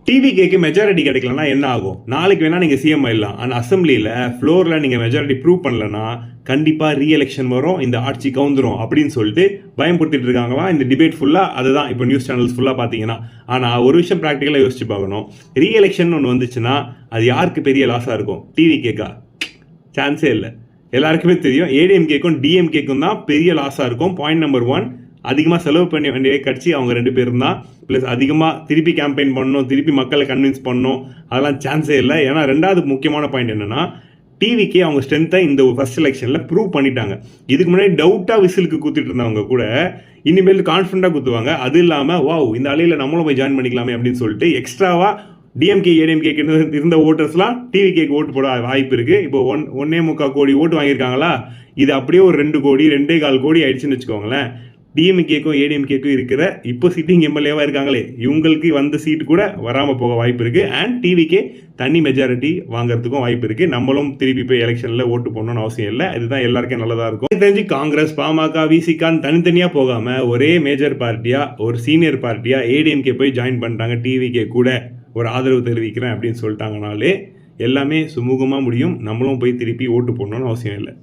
டிவிகேக்கு majority கிடைக்கலன்னா என்ன ஆகும்? நாளைக்கு வேணால் நீங்கள் சிஎம் ஆயிடலாம். ஆனால் அசம்பிளியில் ஃப்ளோரில் நீங்கள் மெஜாரிட்டி ப்ரூவ் பண்ணலன்னா கண்டிப்பாக ரீஎலெக்ஷன் வரும், இந்த ஆட்சி கவுந்துரும் அப்படின்னு சொல்லிட்டு பயன்படுத்திட்டு இருக்காங்களாம். இந்த டிபேட் ஃபுல்லாக அதுதான் இப்போ நியூஸ் சேனல்ஸ் ஃபுல்லாக பார்த்தீங்கன்னா. ஆனால் ஒரு விஷயம் ப்ராக்டிக்கலாக யோசிச்சு பார்க்கணும். ரீஎலெக்ஷன் ஒன்று வந்துச்சுன்னா அது யாருக்கு பெரிய லாஸாக இருக்கும்? டிவிகேக்கா? சான்ஸே இல்லை. எல்லாருக்குமே தெரியும் ஏடிஎம்கேக்கும் டிஎம்கேக்கும் தான் பெரிய லாஸாக இருக்கும். பாயிண்ட் நம்பர் 1, அதிகமாக செலவு பண்ண வேண்டிய கட்சி அவங்க 2 பேரும் தான். ப்ளஸ் அதிகமாக திருப்பி கேம்பெயின் பண்ணணும், திருப்பி மக்களை கன்வின்ஸ் பண்ணணும், அதெல்லாம் சான்ஸே இல்லை. ஏன்னா 2வது முக்கியமான பாயிண்ட் என்னென்னா, டிவிக்கே அவங்க ஸ்ட்ரென்த்தை இந்த ஃபர்ஸ்ட் எலெக்ஷனில் ப்ரூவ் பண்ணிட்டாங்க. இதுக்கு முன்னாடி டவுட்டாக விசிலுக்கு குத்திட்டு இருந்தவங்க கூட இனிமேல் கான்ஃபிடண்டாக குத்துவாங்க. அது இல்லாமல் வாவ் இந்த அலையில் நம்மளும் போய் ஜாயின் பண்ணிக்கலாமே அப்படின்னு சொல்லிட்டு எக்ஸ்ட்ராவாக டிஎம்கே ஏடிஎம்கேக்கு இருந்த ஓட்டர்ஸ்லாம் டிவிகேக்கு ஓட்டு போட வாய்ப்பு இருக்குது. இப்போ 1.25 கோடி ஓட்டு வாங்கியிருக்காங்களா, இது அப்படியே ஒரு 2 கோடி 2.25 கோடி ஆயிடுச்சுன்னு வச்சுக்கோங்களேன். டிஎம்கேக்கும் ஏடிஎம்கேக்கும் இருக்கிற இப்போ சிட்டிங் எம்எல்ஏவாக இருக்காங்களே, இவங்களுக்கு வந்த சீட்டு கூட வராமல் போக வாய்ப்பு இருக்குது. அண்ட் டிவிகே தனி மெஜாரிட்டி வாங்குறதுக்கும் வாய்ப்பு இருக்குது. நம்மளும் திருப்பி போய் எலெக்ஷனில் ஓட்டு போடணும்னு அவசியம் இல்லை. இதுதான் எல்லாருக்கும் நல்லதாக இருக்கும். தெரிஞ்சு காங்கிரஸ், பாமக, விசிகான்னு தனித்தனியாக போகாமல் ஒரே மேஜர் பார்ட்டியாக, ஒரு சீனியர் பார்ட்டியாக ஏடிஎம்கே போய் ஜாயின் பண்ணிட்டாங்க. டிவிகே கூட ஒரு ஆதரவு தெரிவிக்கிறேன் அப்படின்னு சொல்லிட்டாங்கனாலே எல்லாமே சுமூகமாக முடியும். நம்மளும் போய் திருப்பி ஓட்டு போடணும்னு அவசியம் இல்லை.